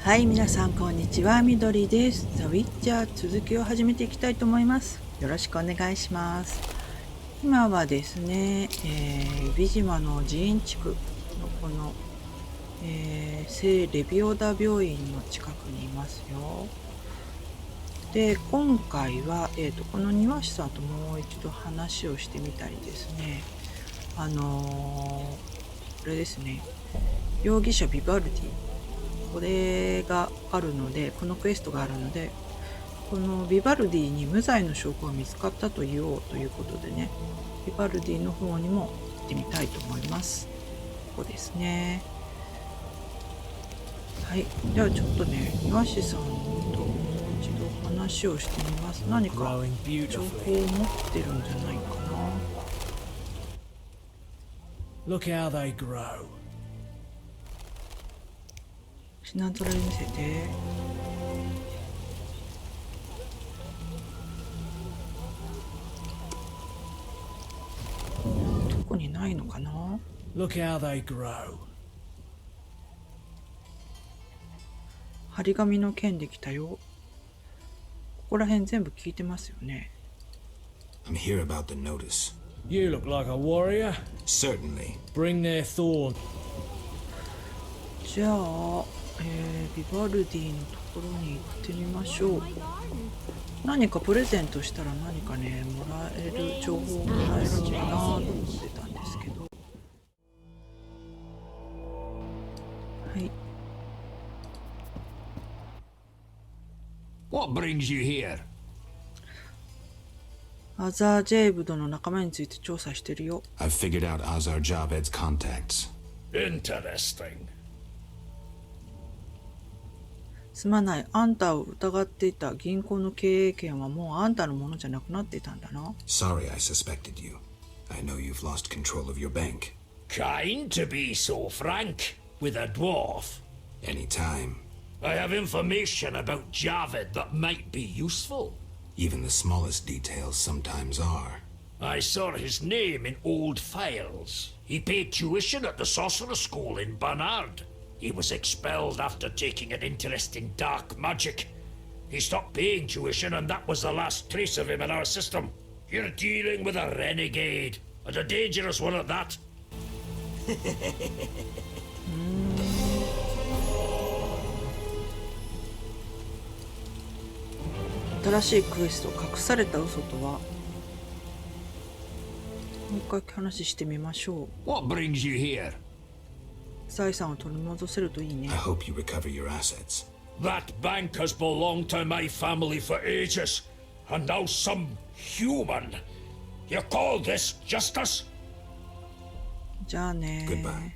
はい、皆さんこんにちは、みどりです。ザ・ウィッチャー続きを始めていきたいと思います。よろしくお願いします。今はですね、ビジマの寺院地区のこの、聖レビオダ病院の近くにいますよ。で、今回は、この庭師さんともう一度話をしてみたりですね、これですね、容疑者ヴィヴァルディ、これがあるので、このクエストがあるので、このヴィヴァルディに無罪の証拠が見つかったと言おうということでね、ヴィヴァルディの方にも行ってみたいと思います。ここですね。はい、ではちょっとね、庭師さんともう一度話をしてみます。何か情報を持ってるんじゃないかな。Look how they grow. 品揃え見せて。特にないのかな。 Look how they grow. 張り紙の件できたよ。ここら辺全部聞いてますよね。I'm here about the notice. You look like a warrior. Certainly. Bring their thorn. じゃあ、ヴィヴァルディのところに行ってみましょう。何かプレゼントしたら何かね、もらえる情報をもらえるのかなと思ってたんですけど。はい。What brings you here? アザー・ジェイブドの仲間について調査してるよ。I've figured out Azar Javed's contacts. Interesting. すまない。あんたを疑っていた銀行の経営権はもうあんたのものじゃなくなっていたんだな。Sorry I suspected you. I know you've lost control of your bank. Kind to be so frank with a dwarf. Anytime. I have information about Javed that might be useful. Even the smallest details sometimes are. I saw his name in old files. He paid tuition at the sorcerer school in Barnard. He was expelled after taking an interest in dark magic. He stopped paying tuition and that was the last trace of him in our system. You're dealing with a renegade, and a dangerous one at that. 新しいクエスト、隠された嘘とは。もう一回話してみましょう。 What brings you here? 財産を取り戻せるといいね。 I hope you recover your assets. That bank has belonged to my family for ages, and now some human. You call this justice? じゃあね。 Goodbye.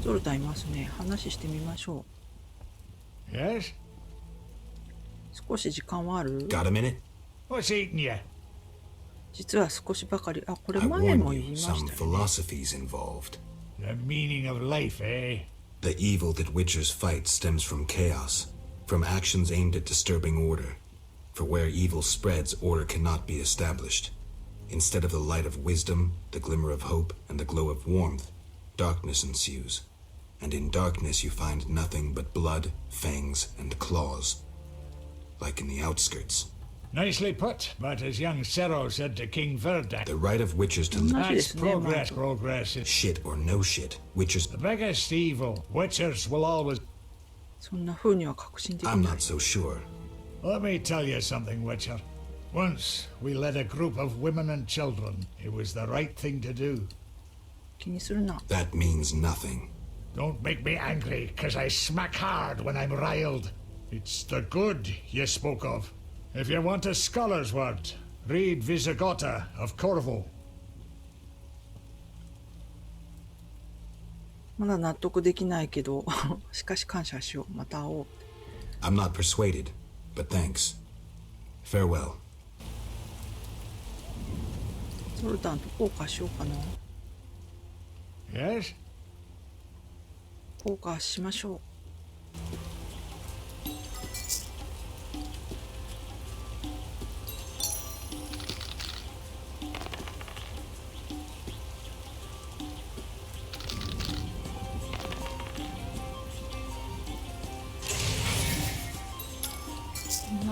ゾルタンいますね。話してみましょ Yes? う。少し時間はある？ Got a minute? What's eating you? 実は少しばかり。あ、これ I 前も warned 言い you ま some したよね。 philosophies involved. The meaning of life, eh? The evil that witchers fight stems from chaos, from actions aimed at disturbing order. For where evil spreads, order cannot be established. Instead of the light of wisdom, the glimmer of hope, and the glow of warmth, darkness ensues. And in darkness you find nothing but blood, fangs, and claws. Like in the outskirts. Nicely put, but as young Cero said to King Verdak, The right of witchers to 同じで that's すね。 progress, progress. It's shit or no shit. Witchers. the biggest evil. Witchers will always... そんな風には確信でき I'm ない。 not so sure. Let me tell you something, Witcher. Once we led a group of women and children. It was the right thing to do. 気にするな。 That means nothing. Don't make me angry, 'cause I smack hard when I'm riled. It's the good you spoke of. If you want a scholar's word, read Visigotta of Corvo. まだ納得できないけど、しかし感謝しよう。また会おう。 I'm not persuaded, but thanks. Farewell. ゾルタンとポーカーしようかな。 Yes? ポーカーしましょう。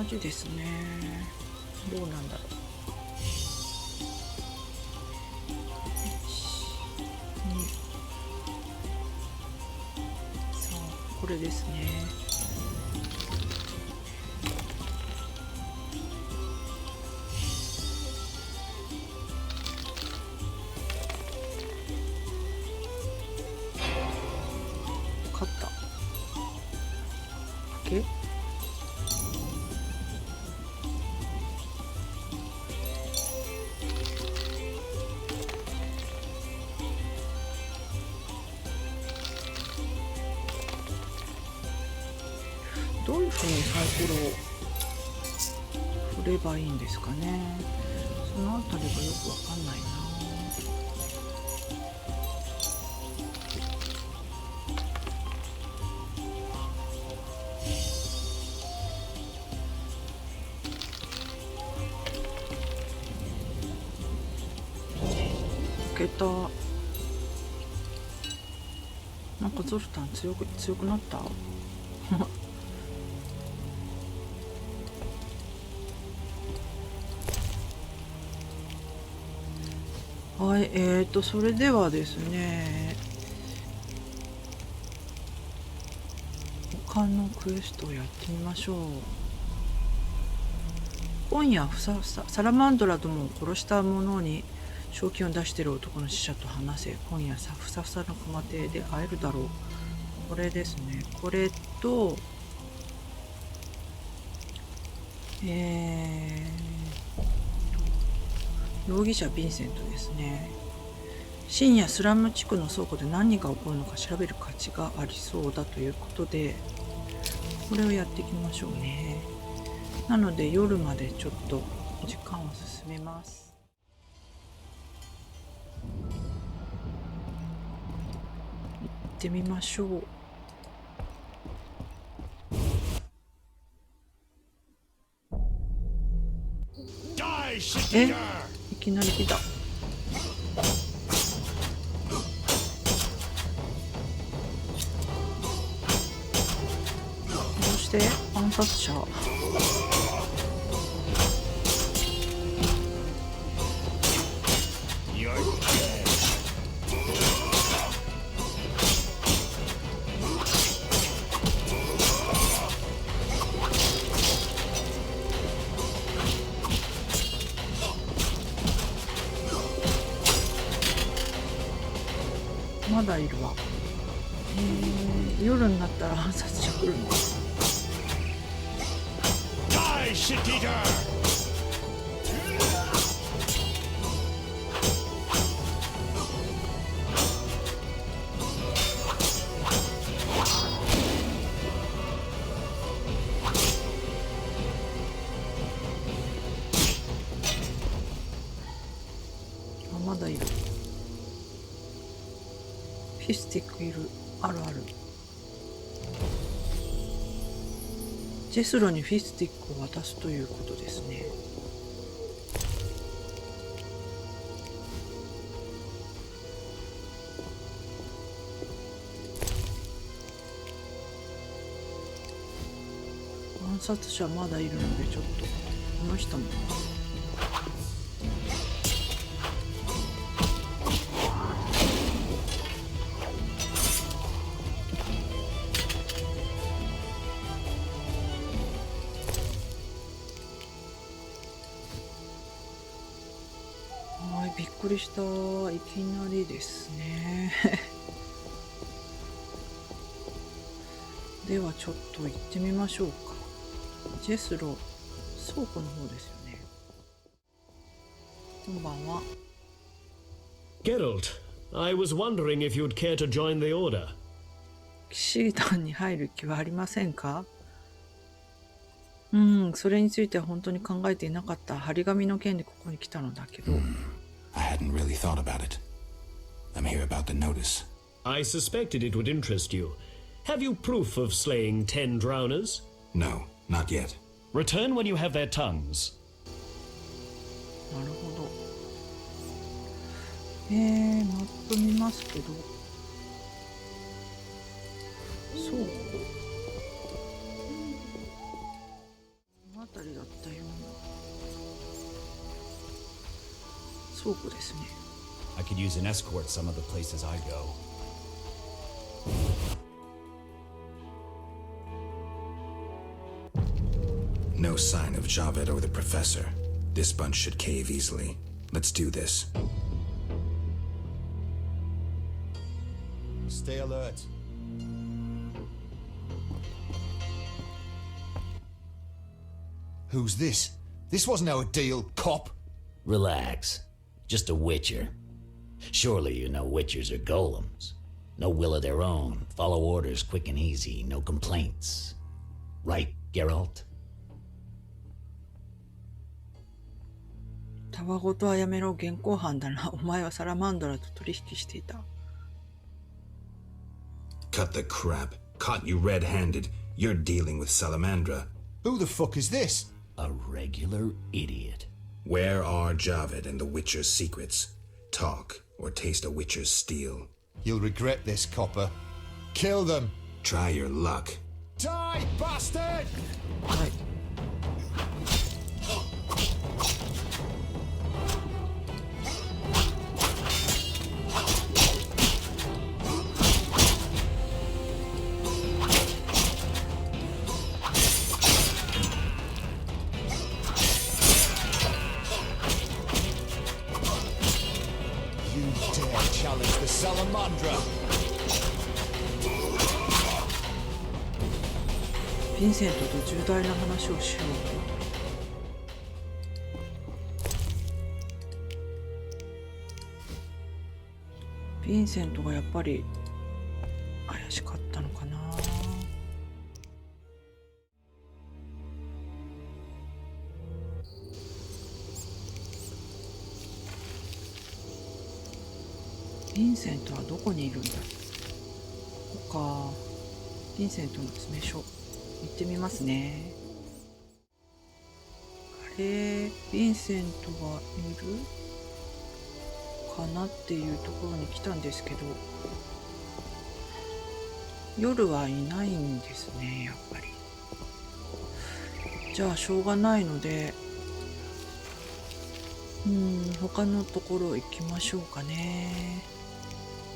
じですね。どうなんだろう。さあこれですね。勝った。負け。どういうふうにサイコロを振ればいいんですかね。そのあたりがよくわかんないな。負けた。なんかゾルタン強くなった。はい、それではですね、他のクエストをやってみましょう。今夜サラマンドラどもを殺した者に賞金を出している男の死者と話せ。今夜ふさふさの熊亭で会えるだろう。これですね。これと容疑者ヴィンセントですね。深夜スラム地区の倉庫で何が起こるのか調べる価値がありそうだということで、これをやっていきましょうね。なので夜までちょっと時間を進めます。行ってみましょう。いきなり来た。どうして暗殺者。まだいるわ。夜になったら暗殺者来るのか。あ、まだいる。フィスティックいる。あるある。ジェスロにフィスティックを渡すということですね。暗殺者まだいるので、ちょっとこの人もびっくりした。いきなりですね。ではちょっと行ってみましょうか。ジェスロ倉庫の方ですよね。こんばんは。Geralt, I was wondering if you'd care to join the order. 騎士団に入る気はありませんか？それについては本当に考えていなかった。張り紙の件でここに来たのだけど。I hadn't really thought about it. I'm here about the notice. I suspected it would interest you. Have you proof of slaying 10 drowners? No, not yet. Return when you have their tongues. なるほど。マップ見ますけど、そうこの辺り倉庫ですね。I could use an escort some of the places I go. No sign of Javed or the professor. This bunch should cave easily. Let's do this. Stay alert. Who's this? This wasn't our deal, cop. Relax. Just a witcher. Surely you know witchers are golems. No will of their own. Follow orders quick and easy. No complaints. Right, Geralt? たわごとはやめろ、現行犯だな。お前はサラマンドラと取引していた。Cut the crap. Caught you red-handed. You're dealing with Salamandra. Who the fuck is this? A regular idiot. Where are Javed and the Witcher's secrets? Talk, or taste a Witcher's steel. You'll regret this, copper. Kill them. Try your luck. Die, bastard! はい。ヴィンセントと重大な話をしよう。ヴィンセントがやっぱり怪しかったのかな。ヴィンセントはどこにいるんだ。ここか。ヴィンセントの詰め所行ってみますね。あれ、ヴィンセントがいるかなっていうところに来たんですけど、夜はいないんですね、やっぱり。じゃあしょうがないので、他のところ行きましょうかね。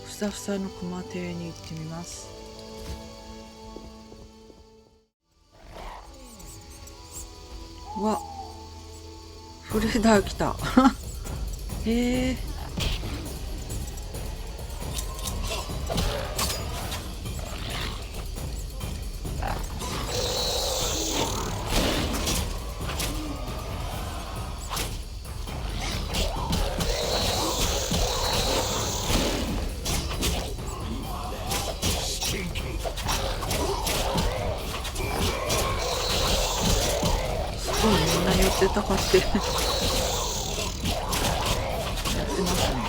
ふさふさの熊亭に行ってみます。うわ、フレダー来た。へえ。みんな寄ってたかってやってますね。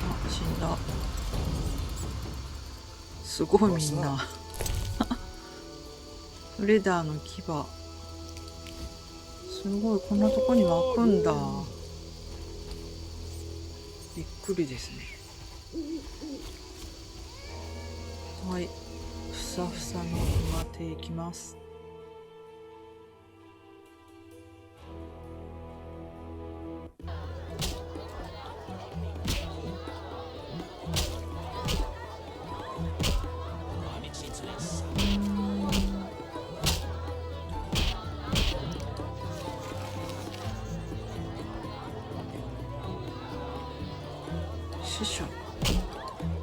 あ、死んだ。すごいみんな。フレダーの牙。すごい、こんなとこに湧くんだ。びっくりですね。はい、ふさふさの熊手いきます。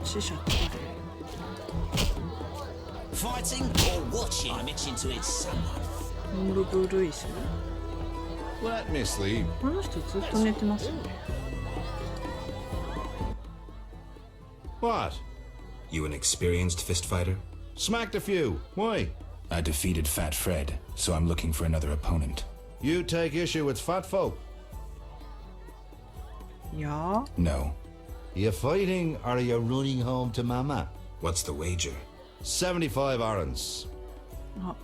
死者って誰？ブルイス？ Let me sleep. この人ずっと寝てますよね。What? You an experienced fist fighter? Smacked a few. Why? I defeated Fat Fred, so I'm looking for another opponent. You take issue with fat folk. いや。No. You fighting or are you running home to Mama? What's the wager? 75 orands. あ、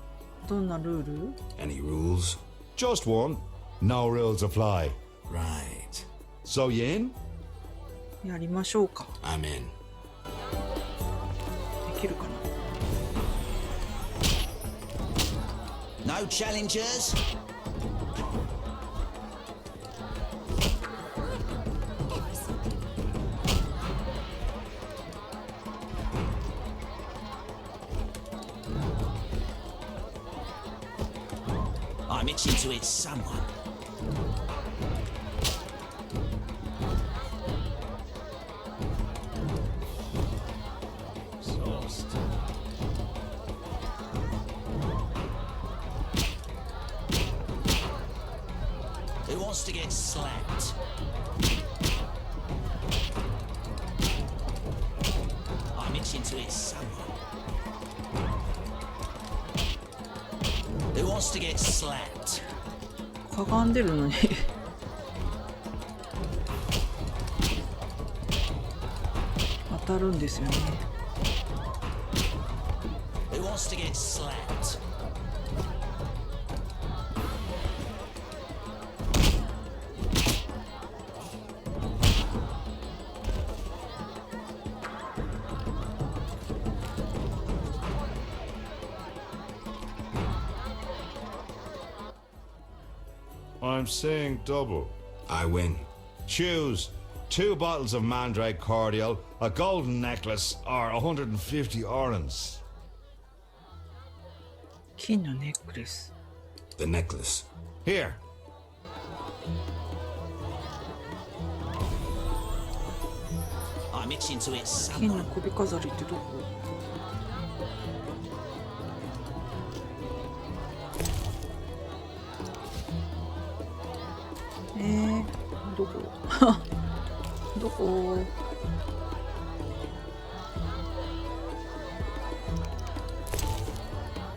どんなルール？ Any rules? Just one. No rules apply. Right. So you in? やりましょうか。 I'm in. できるかな。 No challengers? I'm itching to hit someone. Who wants to get slapped? I'm itching to hit someone. Who wants to get slapped? かがんでるのに当たるんですよね。 Who wants to get slapped? I'm saying double. I win. Choose 2 bottles of mandrake cordial, a golden necklace, or 150 orens. 金のネックレス。 The necklace. Here. I'm itching to hit 金 someone. の首飾りってどこ？どこどこ？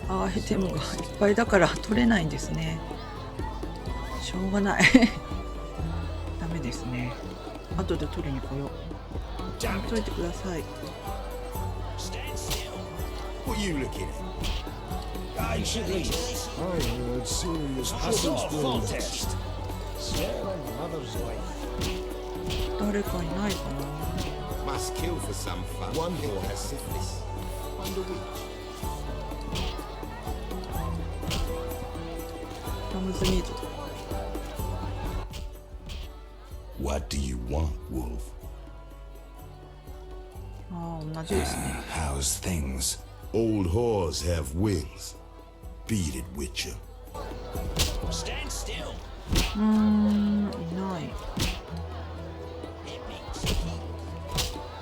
アイテムがいっぱいだから取れないんですね。しょうがないダメですね。後で取りに来よう。ちゃんとといてください。 What are you looking at? Anciently, I heard serious Full test.誰かいないかな。 Must kill for some fun. One whore has syphilis. Find a witch. ラムズミート。 What do you want, Wolf? ああ、同じですね。 How's things? Old whores have wings. Beat it, Witcher. Stand still. いない。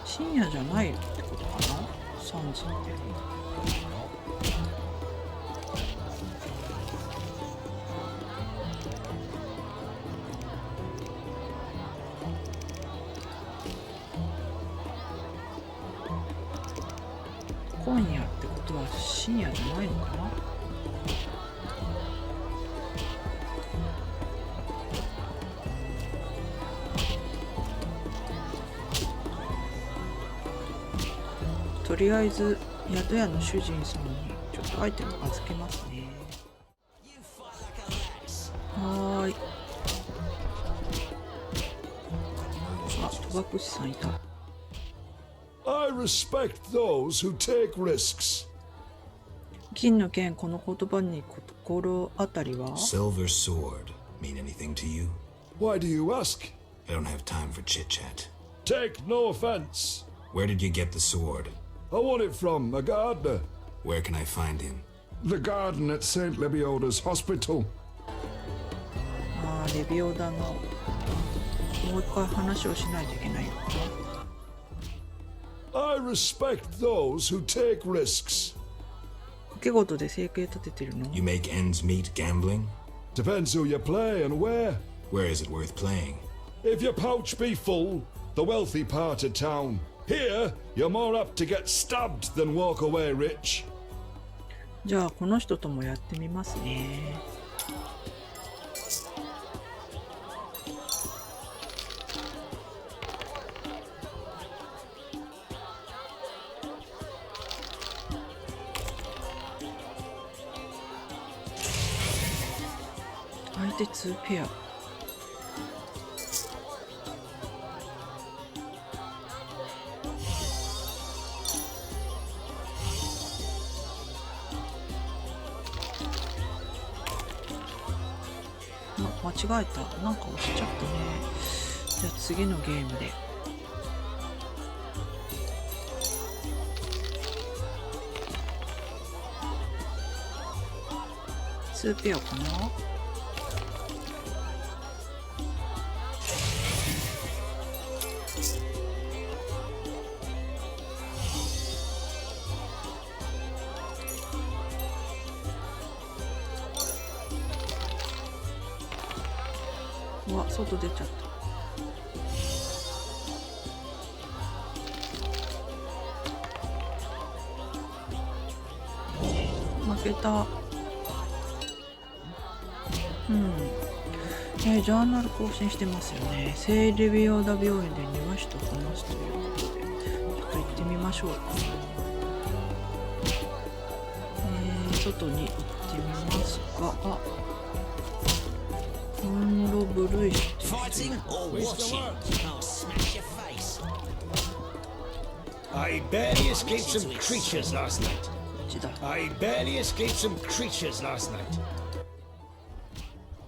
深夜じゃないってことかな。3時って。今夜ってことは深夜じゃないのかな。とりあえず宿屋の主人さんにちょっとアイテム預けますね。はーい。あ、賭博師さんいた。 I respect those who take risks. 金の剣、この言葉に心当たりは？ Silver sword mean anything to you? Why do you ask? I don't have time for chit-chat. Take no offense. Where did you get the sword? I won it from a gardener. Where can I find him? The garden at St. Lebioda's hospital. あー、レビオダのもう一回話をしないといけないのかな。 I respect those who take risks. 賭け事で生計立ててるの？ You make ends meet gambling? Depends who you play and where. Where is it worth playing? If your pouch be full, the wealthy part of town. Here, you're more apt to get stabbed than walk away rich. じゃあこの人ともやってみますね。相手2ペア。間違えた。なんか押しちゃったね。じゃあ次のゲームで。2ペアかな。うわ、外出ちゃった。負けた。ジャーナル更新してますよね。聖レビオダ病院で庭師と話すということで、ちょっと行ってみましょう。外に行ってみますが、あ、ブルイスっていう人。I barely escaped some creatures last night. こっちだ。 I barely escaped some creatures last night.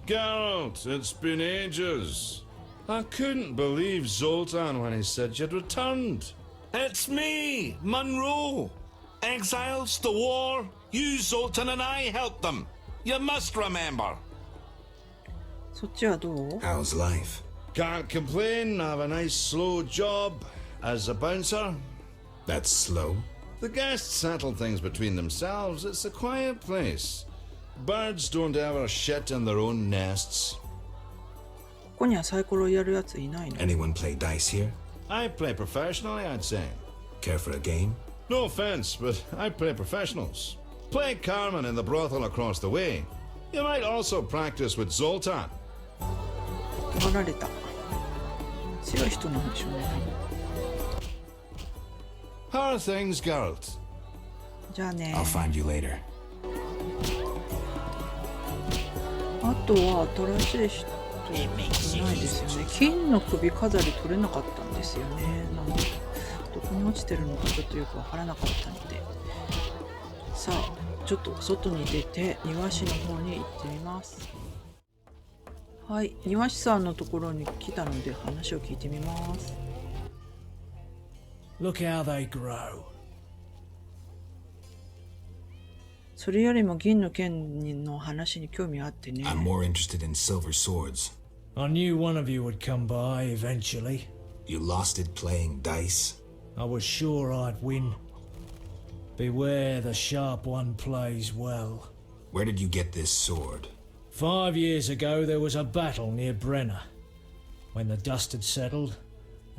Geralt, it's been ages. I couldn't believe Zoltan when he said you'd returned. It's me, Monroe. Exiles, the war. You, Zoltan, and I helped them. You must remember. そっちはどう？ How's life? Can't complain. I have a nice slow job as a bouncer. That's slow? The guests settle things between themselves. It's a quiet place. Birds don't ever shit in their own nests. ここにはサイコロやるやついないの？ Anyone play dice here? I play professionally, I'd say. Care for a game? No offense, but I play professionals. Play Carmen in the brothel across the way. You might also practice with Zoltan. 取られた。強い人なんでしょうね。How are things, Geralt? じゃあね。 I'll find you later. あとは新しい人ないですよね。金の首飾り取れなかったんですよね。なのでどこに落ちてるのかちょっとよくわからなかったので、さあちょっと外に出て庭師の方に行ってみます。はい、庭師さんのところに来たので話を聞いてみます。 Look how they grow. それよりも銀の剣の話に興味あってね。 I'm more interested in silver swords. I knew one of you would come by eventually. You lost it playing dice? I was sure I'd win. Beware the sharp one plays well. Where did you get this sword? 5 years ago there was a battle near Brenner. When the dust had settled,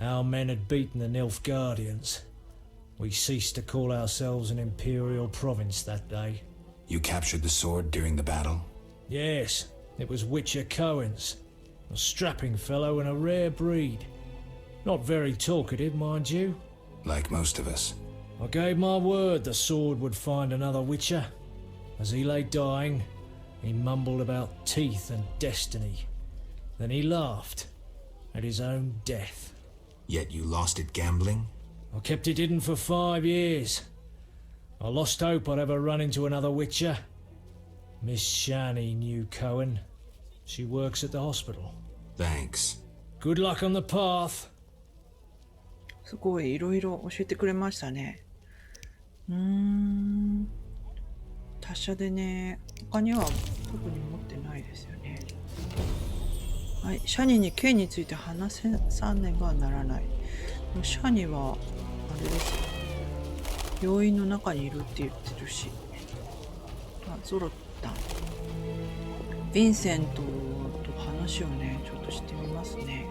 our men had beaten the Nilfgaardians. We ceased to call ourselves an imperial province that day. You captured the sword during the battle? Yes, it was Witcher Cohen's. A strapping fellow and a rare breed. Not very talkative, mind you. Like most of us. I gave my word the sword would find another Witcher. As he lay dying, he mumbled about teeth and destiny. Then he laughed at his own death. Yet you lost it gambling? I kept it hidden for 5 years. I lost hope I'd ever run into another Witcher. Miss Shani knew Cohen. She works at the hospital. Thanks. Good luck on the path. すごいいろいろ教えてくれましたね。達者でね、他には特に持ってないですよね。はい、シャニに剣について話さねばならない。シャニはあれですよ。病院の中にいるって言ってるし。ゾロタン。ヴィンセントと話をね、ちょっとしてみますね。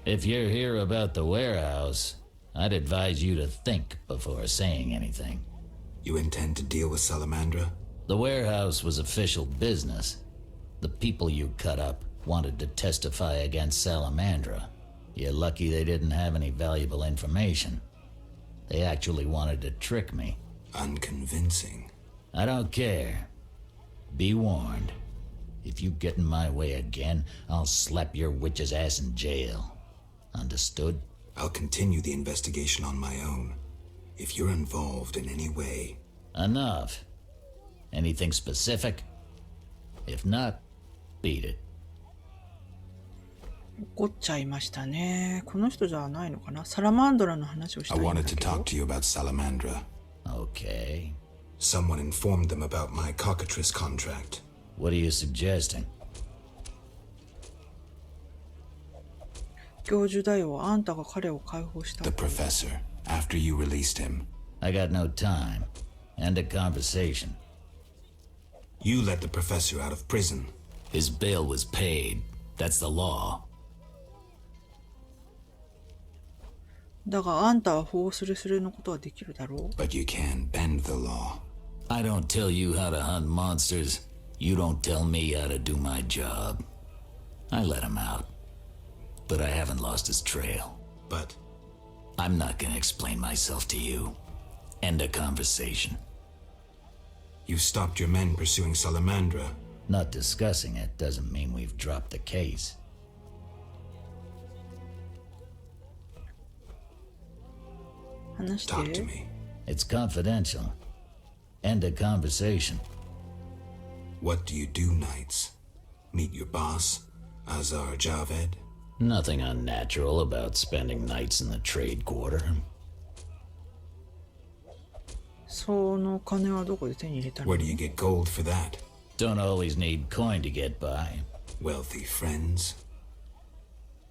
If you're here about the warehouse, I'd advise you to think before saying anything. You intend to deal with Salamandra? The warehouse was official business. The people you cut up wanted to testify against Salamandra. You're lucky they didn't have any valuable information. They actually wanted to trick me. Unconvincing. I don't care. Be warned. If you get in my way again, I'll slap your witch's ass in jail. Understood? I'll continue the investigation on my own. If you're involved in any way... Enough. Anything specific? If not, beat it. 怒っちゃいましたね。この人じゃないのかな。サラマンドラの話をしたい I んだ wanted け to ど。 talk to you about Salamandra. Okay. Someone informed them about my cockatrice contract. What are you suggesting? 教授だよ。あんたが彼を解放した。 The professor, after you released him. I got no time. End a conversation. You let the professor out of prison. His bail was paid. That's the law. だがあんたは法スレスレのことはできるだろう。 But you can't bend the law. I don't tell you how to hunt monsters. You don't tell me how to do my job. I let him out. But I haven't lost his trail. But... I'm not gonna explain myself to you. End a conversation. You stopped your men pursuing Salamandra. Not discussing it doesn't mean we've dropped the case. 話して。 Talk to me. It's confidential. End a conversation. What do you do nights? Meet your boss, Azar Javed? Nothing unnatural about spending nights in the trade quarter. その金はどこで手に入れたの？ Where do you get gold for that? Don't always need coin to get by. Wealthy friends?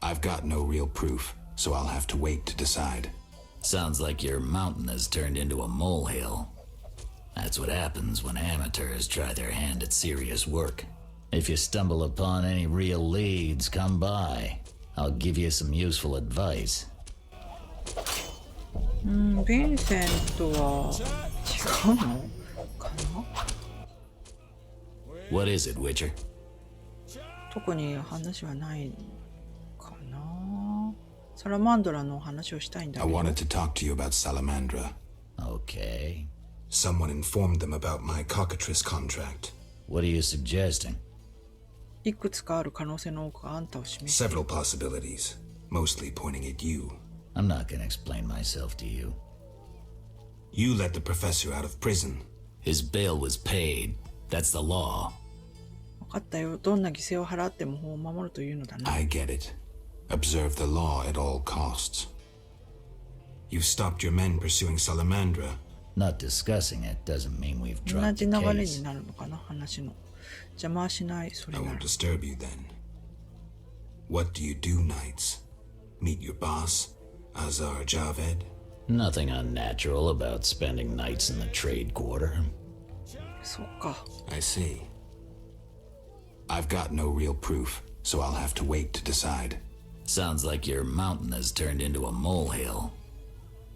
I've got no real proof, so I'll have to wait to decide. Sounds like your mountain has turned into a molehill. That's what happens when amateurs try their hand at serious work. If you stumble upon any real leads, come by. I'll give you some useful advice. ヴィンセントは違うのかな。 What is it, Witcher? 特に話はないかな。サラマンドラの話をしたいんだ I けど。 wanted to talk to you about Salamandra. Okay. Someone informed them about my cockatrice contract. What are you suggesting? いくつかある可能性の多くがあんたを示している。 Several possibilities, mostly pointing at you. I'm not gonna explain myself to you. You let the professor out of prison. His bail was paid. That's the law. 分かったよ。どんな犠牲を払っても法を守るというのだな。 I get it. Observe the law at all costs. You stopped your men pursuing Salamandra. Not discussing it doesn't mean we've 同 dropped じ the 流れ case. になるのかな、話の。邪魔はしない、それ I なら won't。disturb you then. What do you do nights? Meet your boss, Azar Javed? Nothing unnatural about spending nights in the trade quarter. そっか。 I see. I've got no real proof, so I'll have to wait to decide. Sounds like your mountain has turned into a molehill.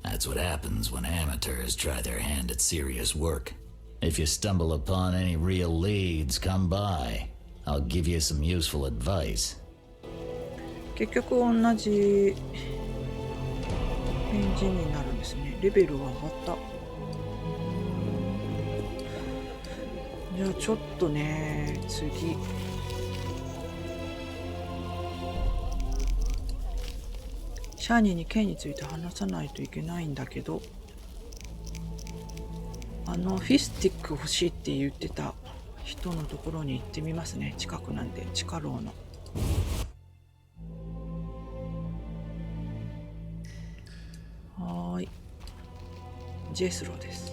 That's what happens when amateurs try their hand at serious work. If you stumble upon any real leads, come by. I'll give you some useful advice. 結局同じ返事になるんですね。レベルが上がった。じゃあちょっとね、次。シャーニーに剣について話さないといけないんだけど、フィスティック欲しいって言ってた人のところに行ってみますね。近くなんで、地下牢の。はーい。ジェスロです。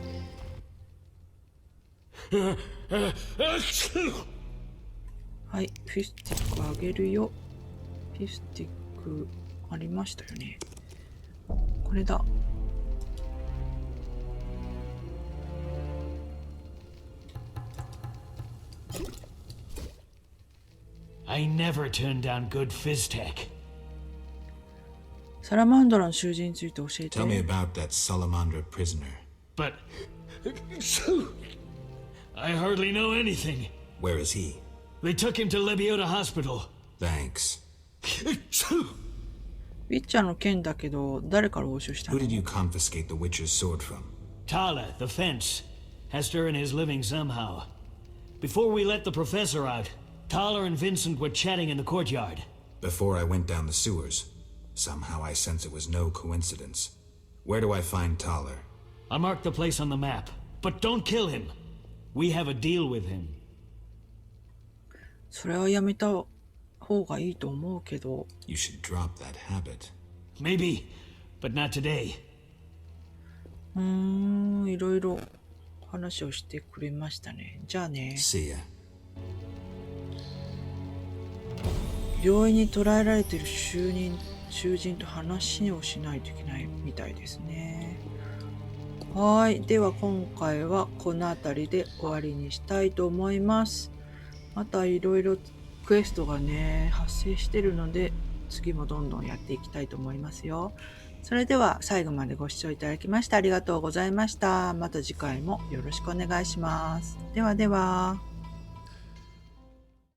はい、フィスティックあげるよ。フィスティックありましたよね。これだ。I never turn down good phys tech. サラマンドラの囚人について教えて。 Tell me about that Salamandra prisoner. But I hardly know anything. Where is he? They took him to Lebiota Hospital. Thanks. ウィッチャーの剣だけど、誰から押収した Who の？ did you confiscate the Witcher's sword from? Tala, the fence, has to earn his living somehow. Before we let the professor out, Tala and Vincent were chatting in the courtyard. Before I went down the sewers. Somehow I sense it was no coincidence. Where do I find Taller? I marked the place on the map. But don't kill him. We have a deal with him. それはやめた方がいいと思うけど。You should drop that habit. Maybe, but not today. いろいろ話をしてくれましたね。じゃあね。See ya. 病院に捕らえられている囚人と話をしないといけないみたいですね。はい。では今回はこの辺りで終わりにしたいと思います。またいろいろクエストがね、発生してるので、次もどんどんやっていきたいと思いますよ。それでは最後までご視聴いただきましてありがとうございました。また次回もよろしくお願いします。ではでは。